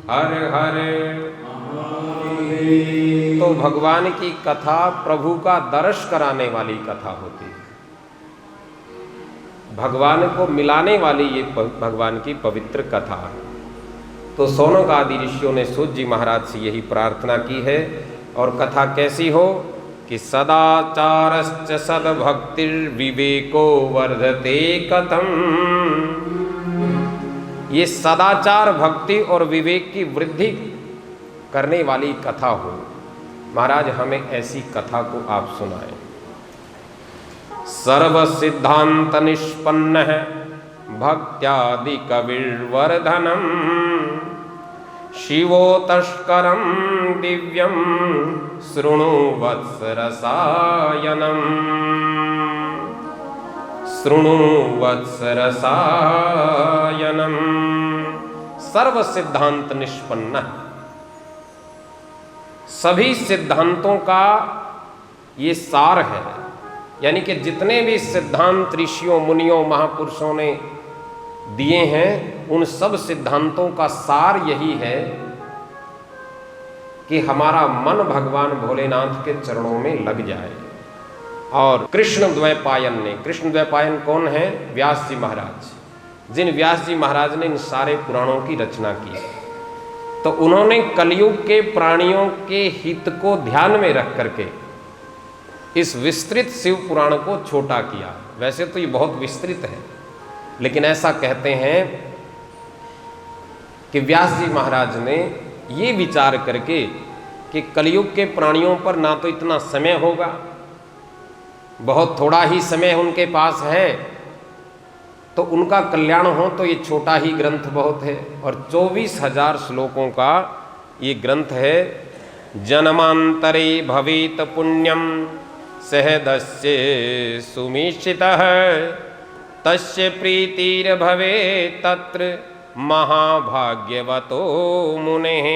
हर हर। तो भगवान की कथा प्रभु का दर्श कराने वाली कथा होती है, भगवान को मिलाने वाली ये भगवान की पवित्र कथा। तो शौनक आदि ऋषियों ने सूत जी महाराज से यही प्रार्थना की है। और कथा कैसी हो कि सदाचारश्च सद्भक्तिर्विवेको वर्धते कथम। ये सदाचार, भक्ति और विवेक की वृद्धि करने वाली कथा हो। महाराज हमें ऐसी कथा को आप सुनाएं। सर्व सिद्धांत निष्पन्न है भक्त्यादि कविर्वर्धनम। शिवो तस्करम दिव्यम शृणु वत्स रसायनम। शृणु वत्स रसायनम। सर्व सिद्धांत निष्पन्न, सभी सिद्धांतों का ये सार है। यानी कि जितने भी सिद्धांत ऋषियों मुनियों महापुरुषों ने दिए हैं, उन सब सिद्धांतों का सार यही है कि हमारा मन भगवान भोलेनाथ के चरणों में लग जाए। और कृष्ण द्वैपायन ने, कृष्ण द्वैपायन कौन है? व्यास जी महाराज। जिन व्यास जी महाराज ने इन सारे पुराणों की रचना की, तो उन्होंने कलयुग के प्राणियों के हित को ध्यान में रख करके इस विस्तृत शिव पुराण को छोटा किया। वैसे तो ये बहुत विस्तृत है, लेकिन ऐसा कहते हैं कि व्यास जी महाराज ने ये विचार करके कि कलयुग के प्राणियों पर ना तो इतना समय होगा, बहुत थोड़ा ही समय उनके पास है, तो उनका कल्याण हो तो ये छोटा ही ग्रंथ बहुत है। और 24,000 श्लोकों का ये ग्रंथ है। जन्मांतरे भवेत पुण्यम सहदस्य सुमिश्चितः तस्य प्रीतिर भवे तत्र महाभाग्यवतो मुनेः।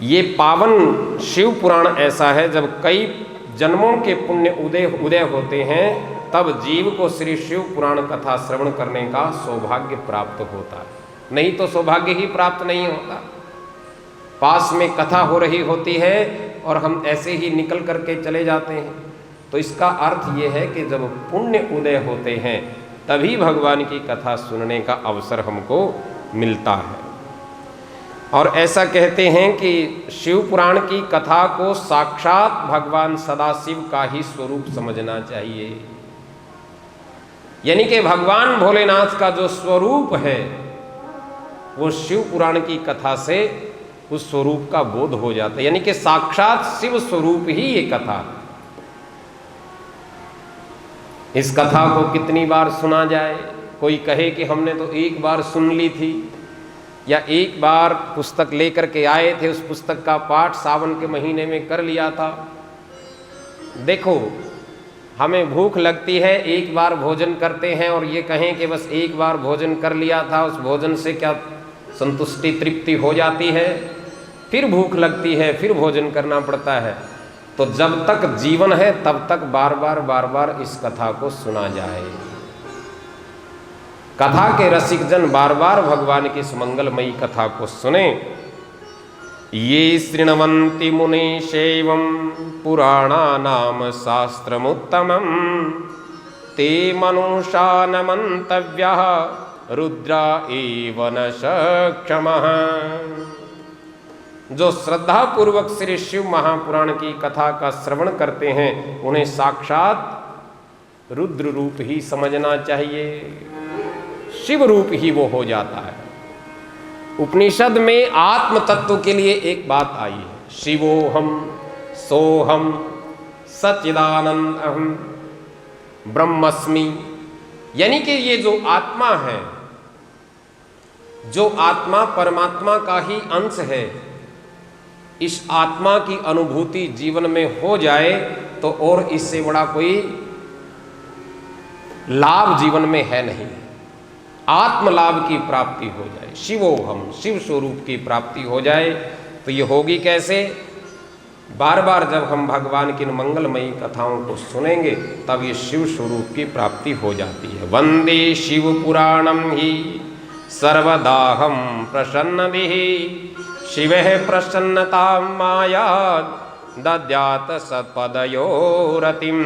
ये पावन शिव पुराण ऐसा है, जब कई जन्मों के पुण्य उदय होते हैं, तब जीव को श्री शिव पुराण कथा श्रवण करने का सौभाग्य प्राप्त होता है। नहीं तो सौभाग्य ही प्राप्त नहीं होता। पास में कथा हो रही होती है और हम ऐसे ही निकल करके चले जाते हैं। तो इसका अर्थ ये है कि जब पुण्य उदय होते हैं, तभी भगवान की कथा सुनने का अवसर हमको मिलता है। और ऐसा कहते हैं कि शिव पुराण की कथा को साक्षात भगवान सदाशिव का ही स्वरूप समझना चाहिए। यानी कि भगवान भोलेनाथ का जो स्वरूप है, वो शिव पुराण की कथा से उस स्वरूप का बोध हो जाता है। यानी कि साक्षात शिव स्वरूप ही ये कथा है। इस कथा को कितनी बार सुना जाए? कोई कहे कि हमने तो एक बार सुन ली थी, या एक बार पुस्तक लेकर के आए थे, उस पुस्तक का पाठ सावन के महीने में कर लिया था। देखो, हमें भूख लगती है, एक बार भोजन करते हैं और ये कहें कि बस एक बार भोजन कर लिया था, उस भोजन से क्या संतुष्टि तृप्ति हो जाती है? फिर भूख लगती है, फिर भोजन करना पड़ता है। तो जब तक जीवन है तब तक बार बार इस कथा को सुना जाए। कथा के रसिक जन बार बार भगवान की इस मंगलमयी कथा को सुने। ये शृण्वन्ति मुनिशैवं पुराणानां शास्त्रमुत्तमं ते मनुषा न मन्तव्यः रुद्रा एव न सक्षमः। जो श्रद्धा पूर्वक श्री शिव महापुराण की कथा का श्रवण करते हैं, उन्हें साक्षात रुद्र रूप ही समझना चाहिए। शिव रूप ही वो हो जाता है। उपनिषद में आत्म तत्व के लिए एक बात आई है, शिवोहम सोहम सच्चिदानंदहम ब्रह्मस्मि। यानी कि ये जो आत्मा है, जो आत्मा परमात्मा का ही अंश है, इस आत्मा की अनुभूति जीवन में हो जाए तो और इससे बड़ा कोई लाभ जीवन में है नहीं। आत्मलाभ की प्राप्ति हो जाए, शिवोहम शिव स्वरूप की प्राप्ति हो जाए, तो ये होगी कैसे? बार बार जब हम भगवान की इन मंगलमयी कथाओं को सुनेंगे तब ये शिव स्वरूप की प्राप्ति हो जाती है। वंदे शिव पुराणम ही सर्वदाहम प्रसन्नभिः शिवः प्रसन्नता माया दद्यात सत्पदयो रतिम।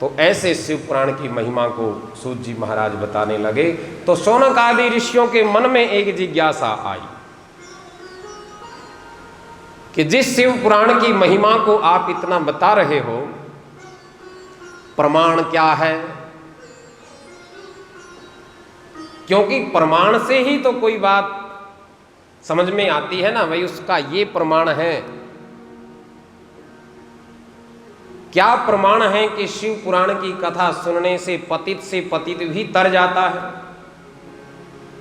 तो ऐसे शिव पुराण की महिमा को सूत जी महाराज बताने लगे तो शौनक आदि ऋषियों के मन में एक जिज्ञासा आई कि जिस शिव पुराण की महिमा को आप इतना बता रहे हो, प्रमाण क्या है? क्योंकि प्रमाण से ही तो कोई बात समझ में आती है ना, भाई उसका ये प्रमाण है। क्या प्रमाण है कि शिव पुराण की कथा सुनने से पतित भी तर जाता है?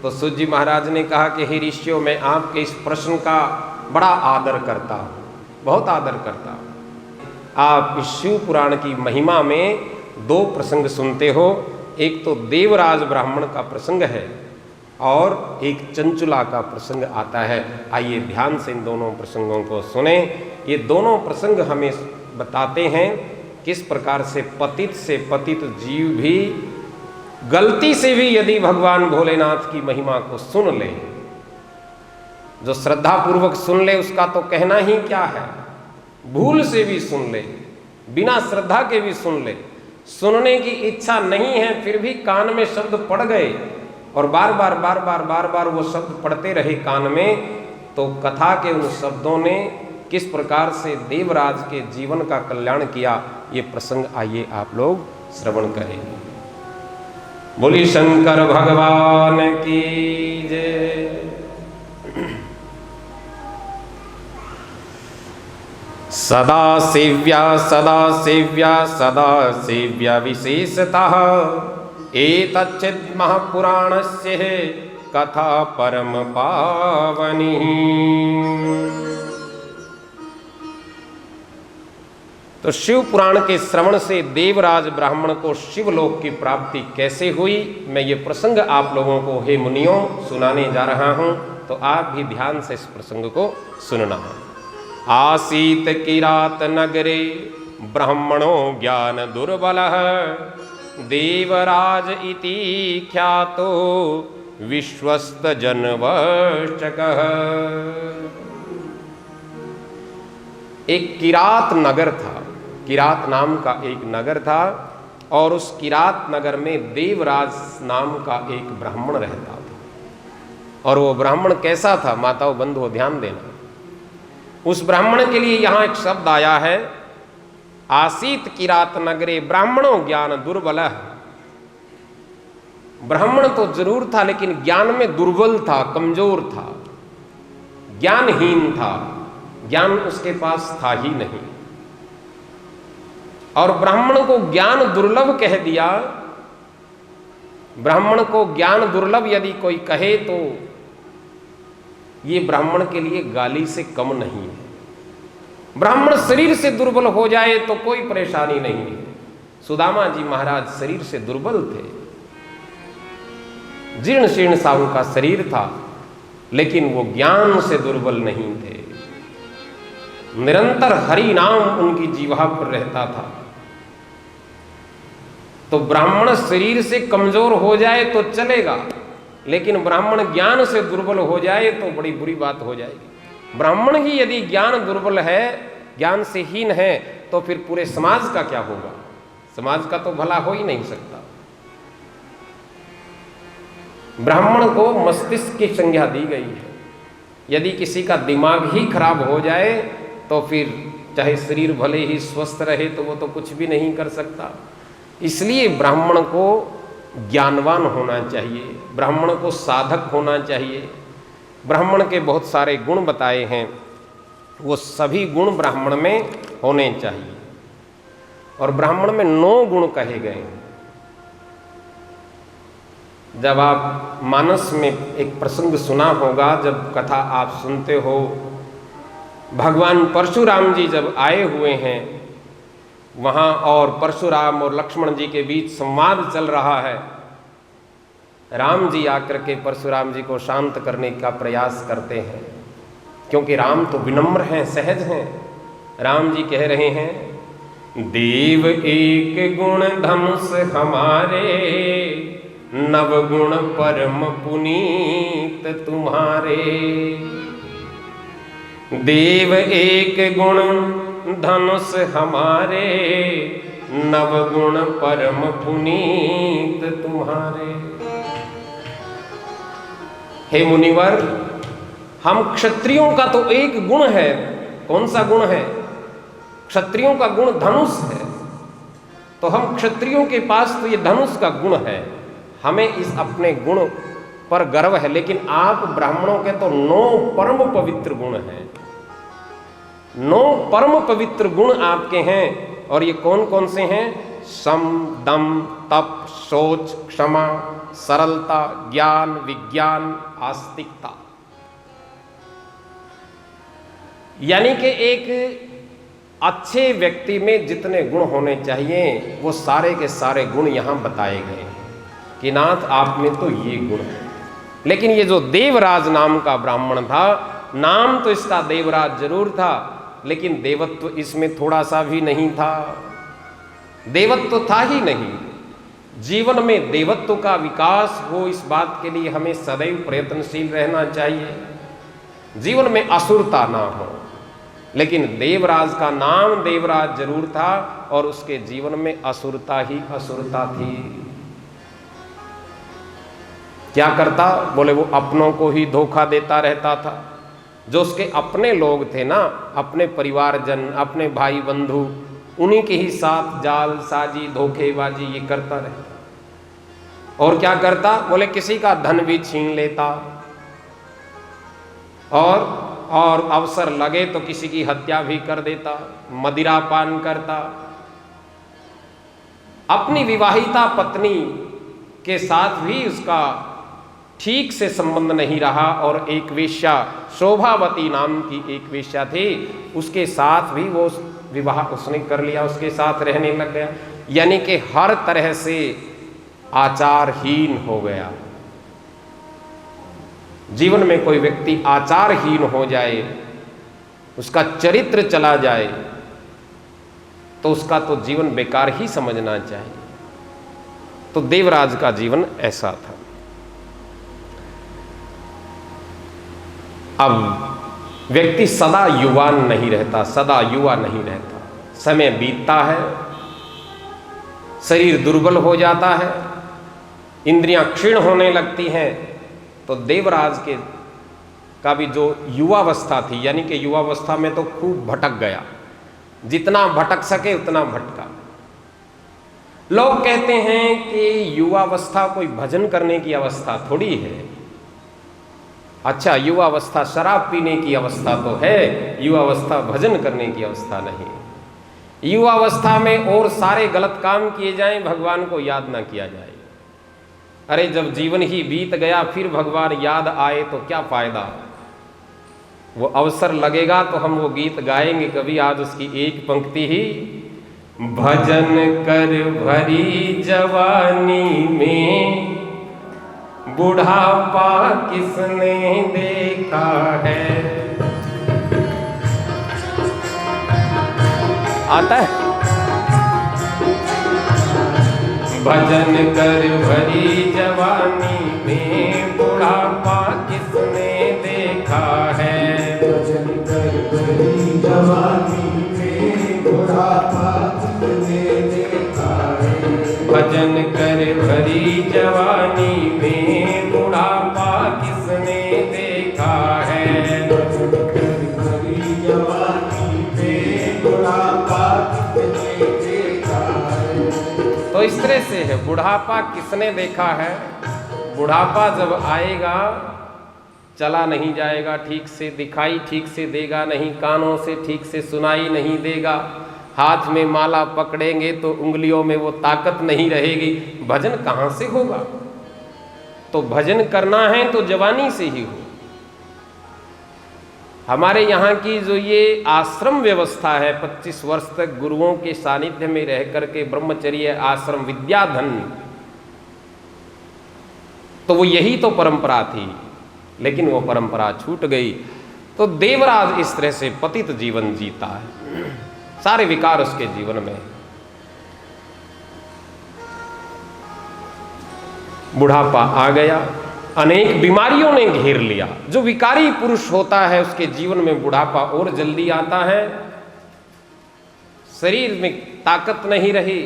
तो सूत जी महाराज ने कहा कि हे ऋषियों, मैं आपके इस प्रश्न का बड़ा आदर करता हूं, बहुत आदर करता हूं। आप इस शिव पुराण की महिमा में दो प्रसंग सुनते हो, एक तो देवराज ब्राह्मण का प्रसंग है और एक चंचुला का प्रसंग आता है। आइए ध्यान से इन दोनों प्रसंगों को सुने। ये दोनों प्रसंग हमें बताते हैं किस प्रकार से पतित जीव भी गलती से भी यदि भगवान भोलेनाथ की महिमा को सुन ले, जो श्रद्धा पूर्वक सुन ले उसका तो कहना ही क्या है, भूल से भी सुन ले, बिना श्रद्धा के भी सुन ले, सुनने की इच्छा नहीं है फिर भी कान में शब्द पड़ गए और बार बार वो शब्द पढ़ते रहे कान में, तो कथा के उन शब्दों ने किस प्रकार से देवराज के जीवन का कल्याण किया, ये प्रसंग आइए आप लोग श्रवण करें। बोली शंकर भगवान की जय। सदा सेव्या विशेषतः एतच्चित् महापुराणस्य कथा परम पावनी। तो शिव पुराण के श्रवण से देवराज ब्राह्मण को शिवलोक की प्राप्ति कैसे हुई, मैं ये प्रसंग आप लोगों को हे मुनियों सुनाने जा रहा हूं, तो आप भी ध्यान से इस प्रसंग को सुनना। आसीत किरात नगरे ब्राह्मणो ज्ञान दुर्बलः देवराज इति ख्यातो विश्वस्त जनवश्चकः। एक किरात नगर था, किरात नाम का एक नगर था और उस किरात नगर में देवराज नाम का एक ब्राह्मण रहता था। और वो ब्राह्मण कैसा था, माताओं बंधुओं ध्यान देना, उस ब्राह्मण के लिए यहां एक शब्द आया है, आसीत किरात नगरे ब्राह्मणों ज्ञान दुर्बल। ब्राह्मण तो जरूर था लेकिन ज्ञान में दुर्बल था, कमजोर था, ज्ञानहीन था, ज्ञान उसके पास था ही नहीं। और ब्राह्मण को ज्ञान दुर्लभ कह दिया। ब्राह्मण को ज्ञान दुर्लभ यदि कोई कहे तो ये ब्राह्मण के लिए गाली से कम नहीं है। ब्राह्मण शरीर से दुर्बल हो जाए तो कोई परेशानी नहीं है। सुदामा जी महाराज शरीर से दुर्बल थे, जीर्ण शीर्ण सा उनका शरीर था, लेकिन वो ज्ञान से दुर्बल नहीं थे। निरंतर हरि नाम उनकी जीवा पर रहता था। तो ब्राह्मण शरीर से कमजोर हो जाए तो चलेगा, लेकिन ब्राह्मण ज्ञान से दुर्बल हो जाए तो बड़ी बुरी बात हो जाएगी। ब्राह्मण ही यदि ज्ञान दुर्बल है, ज्ञान से हीन है, तो फिर पूरे समाज का क्या होगा? समाज का तो भला हो ही नहीं सकता। ब्राह्मण को मस्तिष्क की संज्ञा दी गई है। यदि किसी का दिमाग ही खराब हो जाए तो फिर चाहे शरीर भले ही स्वस्थ रहे तो वो तो कुछ भी नहीं कर सकता। इसलिए ब्राह्मण को ज्ञानवान होना चाहिए, ब्राह्मण को साधक होना चाहिए। ब्राह्मण के बहुत सारे गुण बताए हैं, वो सभी गुण ब्राह्मण में होने चाहिए। और ब्राह्मण में 9 गुण कहे गए हैं। जब आप मानस में एक प्रसंग सुना होगा, जब कथा आप सुनते हो, भगवान परशुराम जी जब आए हुए हैं वहाँ और परशुराम और लक्ष्मण जी के बीच संवाद चल रहा है। राम जी आकर के परशुराम जी को शांत करने का प्रयास करते हैं। क्योंकि राम तो विनम्र हैं, सहज हैं। राम जी कह रहे हैं, देव एक गुण धनुष हमारे, नव गुण परम पुनीत तुम्हारे। देव एक गुण धनुष हमारे, नव गुण परम पुनीत तुम्हारे। हे मुनिवर, हम क्षत्रियों का तो एक गुण है। कौन सा गुण है? क्षत्रियों का गुण धनुष है। तो हम क्षत्रियों के पास तो ये धनुष का गुण है, हमें इस अपने गुण पर गर्व है। लेकिन आप ब्राह्मणों के तो 9 परम पवित्र गुण हैं। 9 परम पवित्र गुण आपके हैं। और ये कौन कौन से हैं? सम, दम, तप, शौच, क्षमा, सरलता, ज्ञान, विज्ञान, आस्तिकता। यानी कि एक अच्छे व्यक्ति में जितने गुण होने चाहिए वो सारे के सारे गुण यहां बताए गए हैं कि नाथ आप में तो ये गुण है। लेकिन ये जो देवराज नाम का ब्राह्मण था, नाम तो इसका देवराज जरूर था, लेकिन देवत्व इसमें थोड़ा सा भी नहीं था। देवत्व था ही नहीं। जीवन में देवत्व का विकास हो, इस बात के लिए हमें सदैव प्रयत्नशील रहना चाहिए। जीवन में असुरता ना हो। लेकिन देवराज का नाम देवराज जरूर था और उसके जीवन में असुरता ही असुरता थी। क्या करता? बोले वो अपनों को ही धोखा देता रहता था। जो उसके अपने लोग थे ना, अपने परिवारजन, अपने भाई बंधु, उन्हीं के ही साथ जाल साजी धोखेबाजी ये करता रहता। और क्या करता? बोले किसी का धन भी छीन लेता और अवसर लगे तो किसी की हत्या भी कर देता, मदिरा पान करता। अपनी विवाहिता पत्नी के साथ भी उसका ठीक से संबंध नहीं रहा और एक वेश्या, शोभावती नाम की एक वेश्या थी, उसके साथ भी वो विवाह उसने कर लिया, उसके साथ रहने लग गया। यानी कि हर तरह से आचारहीन हो गया। जीवन में कोई व्यक्ति आचारहीन हो जाए, उसका चरित्र चला जाए, तो उसका तो जीवन बेकार ही समझना चाहिए। तो देवराज का जीवन ऐसा था। अब व्यक्ति सदा युवान नहीं रहता, सदा युवा नहीं रहता। समय बीतता है, शरीर दुर्बल हो जाता है, इंद्रियां क्षीण होने लगती हैं। तो देवराज के का भी जो युवावस्था थी, यानी कि युवावस्था में तो खूब भटक गया, जितना भटक सके उतना भटका। लोग कहते हैं कि युवावस्था कोई भजन करने की अवस्था थोड़ी है। अच्छा, युवावस्था शराब पीने की अवस्था तो है, युवावस्था भजन करने की अवस्था नहीं। युवावस्था में और सारे गलत काम किए जाएं, भगवान को याद ना किया जाए। अरे जब जीवन ही बीत गया फिर भगवान याद आए तो क्या फायदा। वो अवसर लगेगा तो हम वो गीत गाएंगे कभी। आज उसकी एक पंक्ति ही, भजन कर भरी जवानी में बुढ़ापा किसने देखा है। आता है? भजन कर भरी जवानी में बुढ़ापा किसने देखा है। भजन कर भरी जवानी में बुढ़ापा किसने देखा है। भजन कर भरी जवानी में बुढ़ापा किसने देखा है। भजन कर भरी जवानी में बुढ़ापा किसने देखा है। तो इस तरह से है, बुढ़ापा किसने देखा है। बुढ़ापा जब आएगा, चला नहीं जाएगा ठीक से, दिखाई ठीक से देगा नहीं, कानों से ठीक से सुनाई नहीं देगा, हाथ में माला पकड़ेंगे तो उंगलियों में वो ताकत नहीं रहेगी, भजन कहाँ से होगा। तो भजन करना है तो जवानी से ही हो। हमारे यहाँ की जो ये आश्रम व्यवस्था है, 25 वर्ष तक गुरुओं के सानिध्य में रह करके ब्रह्मचर्य आश्रम विद्याधन, तो वो यही तो परंपरा थी। लेकिन वो परंपरा छूट गई। तो देवराज इस तरह से पतित जीवन जीता है, सारे विकार उसके जीवन में। बुढ़ापा आ गया, अनेक बीमारियों ने घेर लिया। जो विकारी पुरुष होता है उसके जीवन में बुढ़ापा और जल्दी आता है, शरीर में ताकत नहीं रही,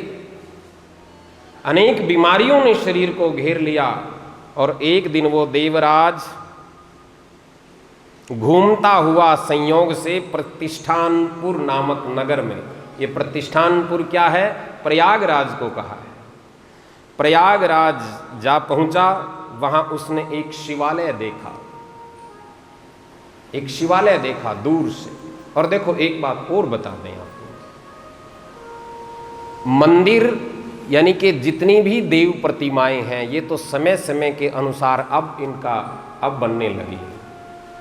अनेक बीमारियों ने शरीर को घेर लिया। और एक दिन वो देवराज घूमता हुआ संयोग से प्रतिष्ठानपुर नामक नगर में, ये प्रतिष्ठानपुर क्या है? प्रयागराज को कहा है। प्रयागराज जा पहुंचा, वहां उसने एक शिवालय देखा, एक शिवालय देखा दूर से। और देखो एक बात और बता दें आपको, मंदिर यानी कि जितनी भी देव प्रतिमाएं हैं ये तो समय समय के अनुसार अब बनने लगी है।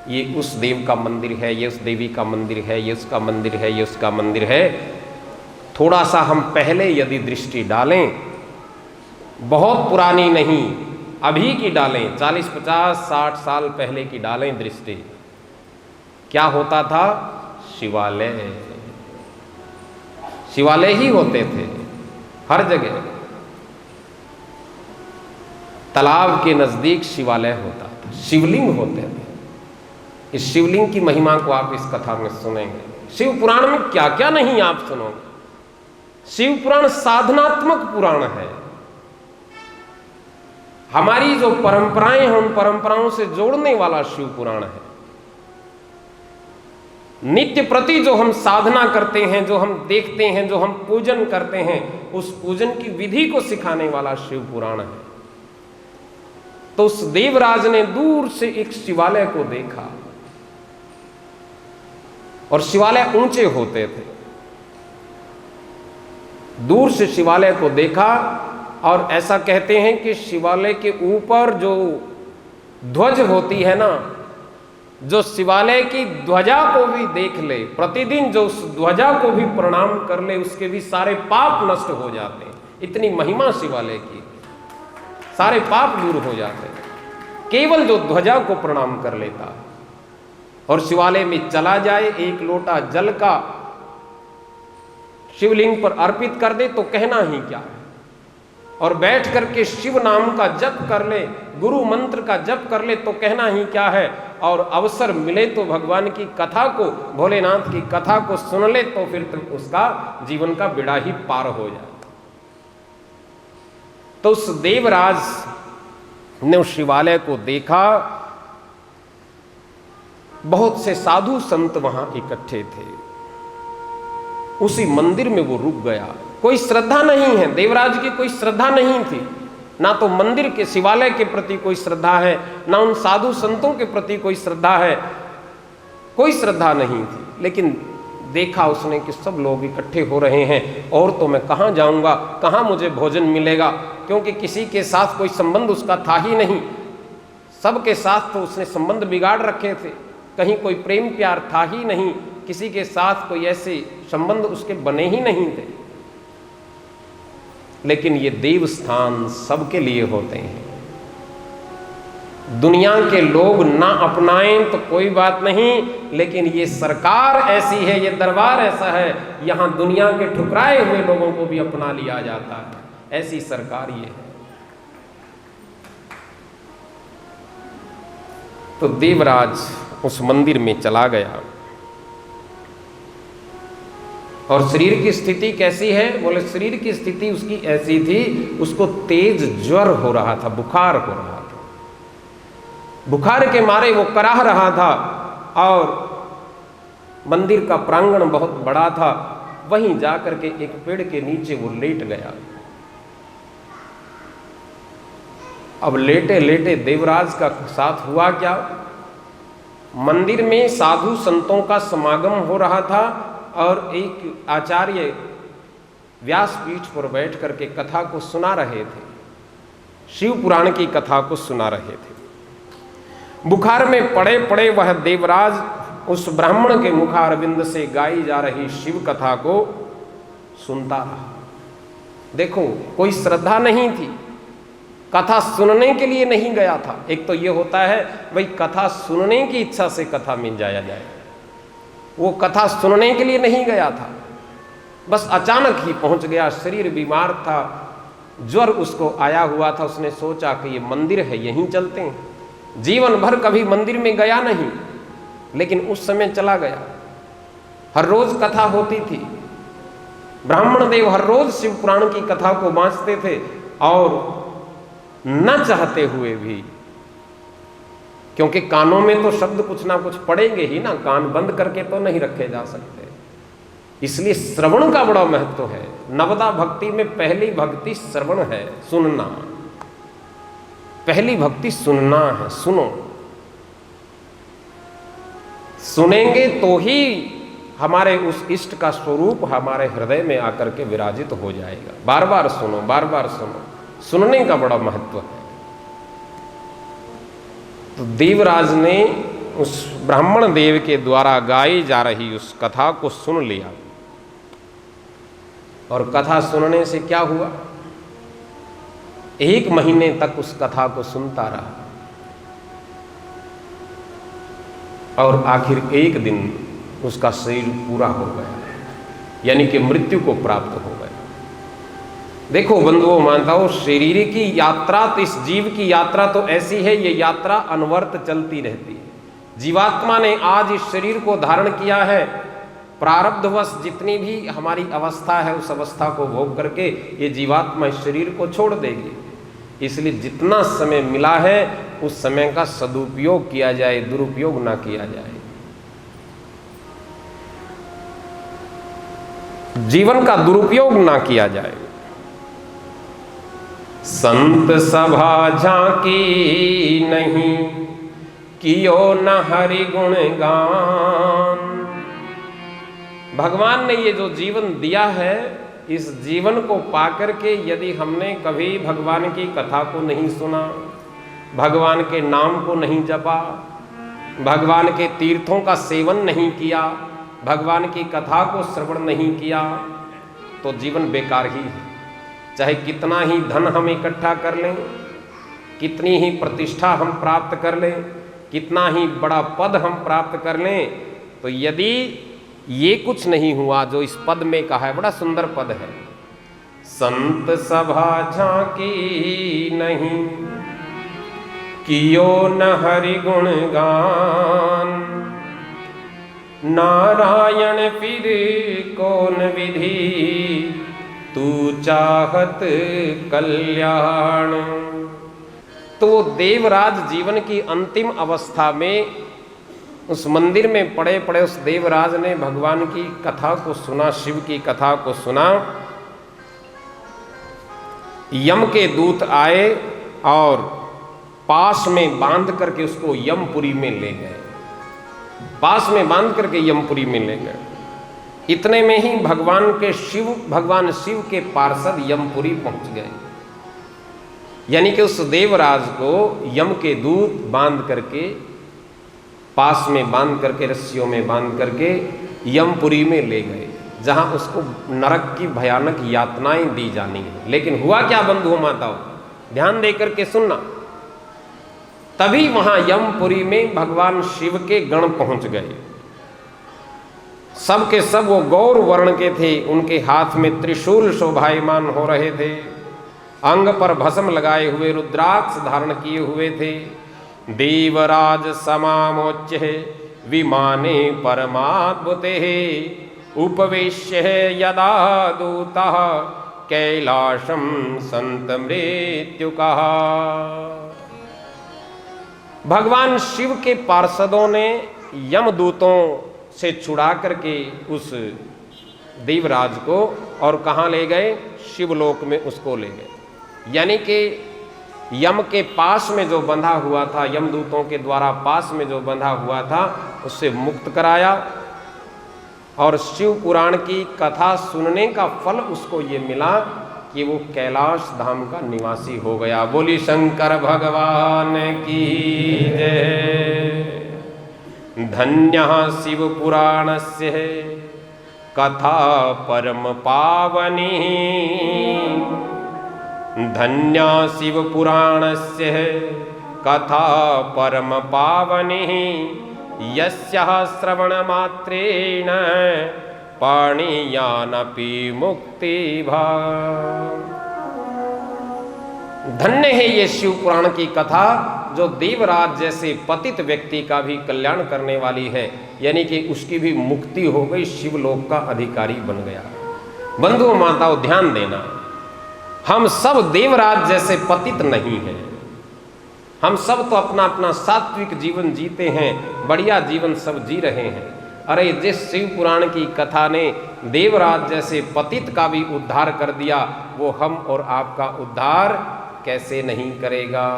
ये उस देव का मंदिर है, ये उस देवी का मंदिर है, ये उसका मंदिर है, ये उसका मंदिर है। थोड़ा सा हम पहले यदि दृष्टि डालें, बहुत पुरानी नहीं, अभी की डालें, 40, 50, 60 साल पहले की डालें दृष्टि, क्या होता था? शिवालय, शिवालय ही होते थे हर जगह। तालाब के नजदीक शिवालय होता था, शिवलिंग होते थे। इस शिवलिंग की महिमा को आप इस कथा में सुनेंगे। शिव पुराण में क्या क्या नहीं आप सुनोगे। शिव पुराण साधनात्मक पुराण है। हमारी जो परंपराएं हैं उन परंपराओं से जोड़ने वाला शिव पुराण है। नित्य प्रति जो हम साधना करते हैं, जो हम देखते हैं, जो हम पूजन करते हैं, उस पूजन की विधि को सिखाने वाला शिव पुराण है। तो उस देवराज ने दूर से एक शिवालय को देखा, और शिवालय ऊंचे होते थे। दूर से शिवालय को देखा, और ऐसा कहते हैं कि शिवालय के ऊपर जो ध्वज होती है ना, जो शिवालय की ध्वजा को भी देख ले, प्रतिदिन जो उस ध्वजा को भी प्रणाम कर ले, उसके भी सारे पाप नष्ट हो जाते हैं। इतनी महिमा शिवालय की, सारे पाप दूर हो जाते हैं केवल जो ध्वजा को प्रणाम कर लेता है। और शिवालय में चला जाए, एक लोटा जल का शिवलिंग पर अर्पित कर दे तो कहना ही क्या है। और बैठ करके शिव नाम का जप कर ले, गुरु मंत्र का जप कर ले तो कहना ही क्या है। और अवसर मिले तो भगवान की कथा को, भोलेनाथ की कथा को सुन ले तो फिर तो उसका जीवन का बेड़ा ही पार हो जाए। तो उस देवराज ने उस शिवालय को देखा, बहुत से साधु संत वहां इकट्ठे थे। उसी मंदिर में वो रुक गया। कोई श्रद्धा नहीं है, देवराज की कोई श्रद्धा नहीं थी, ना तो मंदिर के शिवालय के प्रति कोई श्रद्धा है, ना उन साधु संतों के प्रति कोई श्रद्धा है, कोई श्रद्धा नहीं थी। लेकिन देखा उसने कि सब लोग इकट्ठे हो रहे हैं, और तो मैं कहाँ जाऊँगा, कहाँ मुझे भोजन मिलेगा, क्योंकि किसी के साथ कोई संबंध उसका था ही नहीं। सबके साथ तो उसने संबंध बिगाड़ रखे थे, कहीं कोई प्रेम प्यार था ही नहीं, किसी के साथ कोई ऐसे संबंध उसके बने ही नहीं थे। लेकिन ये देव स्थान सबके लिए होते हैं। दुनिया के लोग ना अपनाएं तो कोई बात नहीं, लेकिन ये सरकार ऐसी है, ये दरबार ऐसा है, यहां दुनिया के ठुकराए हुए लोगों को भी अपना लिया जाता है। ऐसी सरकार ये है। तो देवराज उस मंदिर में चला गया। और शरीर की स्थिति कैसी है? बोले शरीर की स्थिति उसकी ऐसी थी, उसको तेज ज्वर हो रहा था, बुखार हो रहा था। बुखार के मारे वो कराह रहा था। और मंदिर का प्रांगण बहुत बड़ा था, वहीं जाकर के एक पेड़ के नीचे वो लेट गया। अब लेटे लेटे देवराज का साथ हुआ क्या? मंदिर में साधु संतों का समागम हो रहा था, और एक आचार्य व्यासपीठ पर बैठ करके कथा को सुना रहे थे, शिव पुराण की कथा को सुना रहे थे। बुखार में पड़े पड़े वह देवराज उस ब्राह्मण के मुखारविंद से गाई जा रही शिव कथा को सुनता रहा। देखो, कोई श्रद्धा नहीं थी, कथा सुनने के लिए नहीं गया था। एक तो ये होता है भाई कथा सुनने की इच्छा से कथा में जाया जाए, वो कथा सुनने के लिए नहीं गया था, बस अचानक ही पहुंच गया। शरीर बीमार था, ज्वर उसको आया हुआ था, उसने सोचा कि ये मंदिर है यहीं चलते हैं। जीवन भर कभी मंदिर में गया नहीं, लेकिन उस समय चला गया। हर रोज कथा होती थी, ब्राह्मण देव हर रोज शिव पुराण की कथा को बांचते थे, और न चाहते हुए भी, क्योंकि कानों में तो शब्द कुछ ना कुछ पड़ेंगे ही ना, कान बंद करके तो नहीं रखे जा सकते, इसलिए श्रवण का बड़ा महत्व है। नवदा भक्ति में पहली भक्ति श्रवण है, सुनना। पहली भक्ति सुनना है, सुनो। सुनेंगे तो ही हमारे उस इष्ट का स्वरूप हमारे हृदय में आकर के विराजित हो जाएगा। बार बार सुनो, बार बार सुनो, सुनने का बड़ा महत्व है। तो देवराज ने उस ब्राह्मण देव के द्वारा गाई जा रही उस कथा को सुन लिया, और कथा सुनने से क्या हुआ, 1 महीने तक उस कथा को सुनता रहा, और आखिर एक दिन उसका शरीर पूरा हो गया, यानी कि मृत्यु को प्राप्त हो गया। देखो बंधुओं मानताओं, शरीर की यात्रा तो, इस जीव की यात्रा तो ऐसी है, ये यात्रा अनवर्त चलती रहती है। जीवात्मा ने आज इस शरीर को धारण किया है, प्रारब्धवश जितनी भी हमारी अवस्था है उस अवस्था को भोग करके ये जीवात्मा इस शरीर को छोड़ देगी। इसलिए जितना समय मिला है उस समय का सदुपयोग किया जाए, दुरुपयोग ना किया जाए। जीवन का दुरुपयोग ना किया जाए। संत सभा झांकी नहीं, कियो न हरि गुण गान। भगवान ने ये जो जीवन दिया है, इस जीवन को पाकर के यदि हमने कभी भगवान की कथा को नहीं सुना, भगवान के नाम को नहीं जपा, भगवान के तीर्थों का सेवन नहीं किया, भगवान की कथा को श्रवण नहीं किया, तो जीवन बेकार ही है। चाहे कितना ही धन हम इकट्ठा कर लें, कितनी ही प्रतिष्ठा हम प्राप्त कर लें, कितना ही बड़ा पद हम प्राप्त कर लें, तो यदि ये कुछ नहीं हुआ जो इस पद में कहा है, बड़ा सुंदर पद है, संत सभा झांकी नहीं, कियो न हरि गुण गान। नारायण फिर कौन विधि, तू चाहत कल्याण। तो देवराज जीवन की अंतिम अवस्था में उस मंदिर में पड़े पड़े उस देवराज ने भगवान की कथा को सुना, शिव की कथा को सुना। यम के दूत आए और पास में बांध करके उसको यमपुरी में ले गए, पास में बांध करके यमपुरी में ले गए। इतने में ही भगवान शिव के पार्षद यमपुरी पहुंच गए, यानी कि उस देवराज को यम के दूत बांध करके, पास में बांध करके, रस्सियों में बांध करके यमपुरी में ले गए, जहां उसको नरक की भयानक यातनाएं दी जानी है। लेकिन हुआ क्या बंधुओं माताओं, ध्यान देकर के सुनना। तभी वहां यमपुरी में भगवान शिव के गण पहुंच गए। सब के सब वो गौर वर्ण के थे, उनके हाथ में त्रिशूल शोभायमान हो रहे थे, अंग पर भस्म लगाए हुए, रुद्राक्ष धारण किए हुए थे। देवराज समामोच्य विमाने परमाद्भुते, उपवेश्य यदा दूतः कैलाशम संत मृत्युका। भगवान शिव के पार्षदों ने यमदूतों से छुड़ा करके उस देवराज को और कहाँ ले गए, शिवलोक में उसको ले गए। यानी कि यम के पास में जो बंधा हुआ था, यमदूतों के द्वारा पास में जो बंधा हुआ था, उससे मुक्त कराया, और शिव पुराण की कथा सुनने का फल उसको ये मिला कि वो कैलाश धाम का निवासी हो गया। बोली शंकर भगवान की जय। धन्यः शिव पुराणस्य कथा परम पावनी, धन्या शिव पुराणस्य कथा परम पावनी यस्याः श्रवण मात्रेण पाणियानपि मुक्ति भाव। धन्य है ये शिव पुराण की कथा जो देवराज जैसे पतित व्यक्ति का भी कल्याण करने वाली है, यानी कि उसकी भी मुक्ति हो गई, शिवलोक का अधिकारी बन गया। बंधुओं माताओं ध्यान देना, हम सब देवराज जैसे पतित नहीं हैं। हम सब तो अपना अपना सात्विक जीवन जीते हैं, बढ़िया जीवन सब जी रहे हैं। अरे जिस शिव पुराण की कथा ने देवराज जैसे पतित का भी उद्धार कर दिया, वो हम और आपका उद्धार कैसे नहीं करेगा।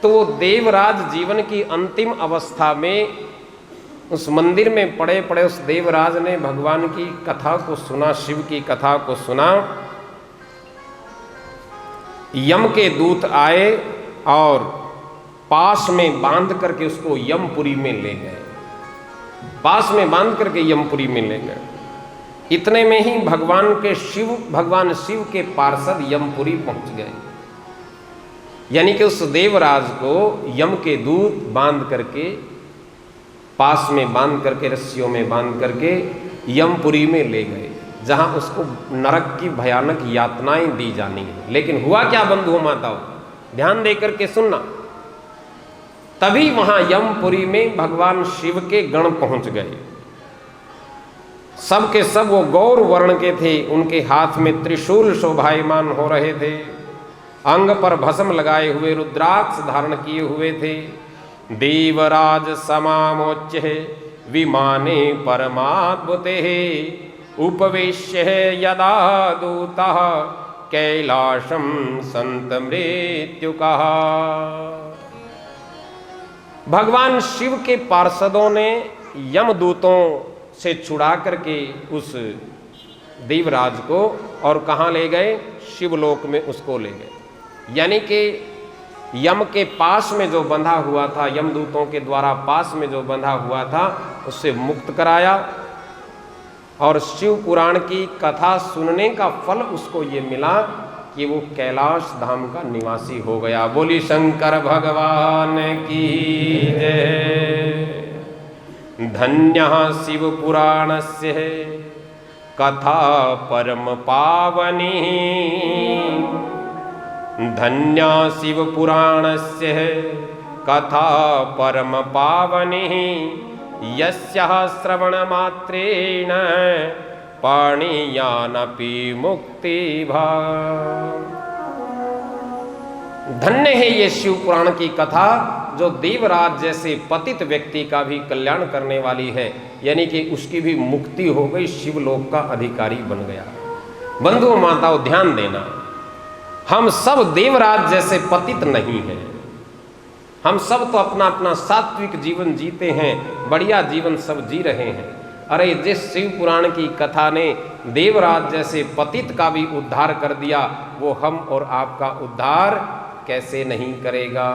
तो वो देवराज जीवन की अंतिम अवस्था में उस मंदिर में पड़े पड़े उस देवराज ने भगवान की कथा को सुना, शिव की कथा को सुना। यम के दूत आए और पास में बांध करके उसको यमपुरी में ले गए, पास में बांध करके यमपुरी में ले गए। इतने में ही भगवान शिव के पार्षद यमपुरी पहुंच गए, यानी कि उस देवराज को यम के दूत बांध करके, पास में बांध करके, रस्सियों में बांध करके यमपुरी में ले गए, जहां उसको नरक की भयानक यातनाएं दी जानी है। लेकिन हुआ क्या बंधुओं माताओं, ध्यान देकर के सुनना। तभी वहां यमपुरी में भगवान शिव के गण पहुंच गए। सब के सब वो गौर वर्ण के थे, उनके हाथ में त्रिशूल शोभायमान हो रहे थे, अंग पर भस्म लगाए हुए, रुद्राक्ष धारण किए हुए थे। देवराज समामोच्य विमाने परमाद्भुते उपवेश्य यदा दूतः कैलाशम संत मृत्युका। भगवान शिव के पार्षदों ने यमदूतों से छुड़ा करके उस देवराज को और कहाँ ले गए, शिवलोक में उसको ले गए। यानी कि यम के पास में जो बंधा हुआ था, यमदूतों के द्वारा पास में जो बंधा हुआ था, उससे मुक्त कराया और शिव पुराण की कथा सुनने का फल उसको ये मिला कि वो कैलाश धाम का निवासी हो गया। बोली शंकर भगवान की जय। धन्यः शिव पुराणस्य कथा परम पावनी धन्या शिव पुराणस्य कथा परम पावनी यस्याः श्रवण मात्रेण पाणियानपि मुक्ति भाव। धन्य है ये शिव पुराण की कथा जो देवराज जैसे पतित व्यक्ति का भी कल्याण करने वाली है, यानी कि उसकी भी मुक्ति हो गई, शिवलोक का अधिकारी बन गया। बंधुओं माताओं ध्यान देना, हम सब देवराज जैसे पतित नहीं हैं। हम सब तो अपना अपना सात्विक जीवन जीते हैं, बढ़िया जीवन सब जी रहे हैं। अरे जिस शिव पुराण की कथा ने देवराज जैसे पतित का भी उद्धार कर दिया, वो हम और आपका उद्धार कैसे नहीं करेगा।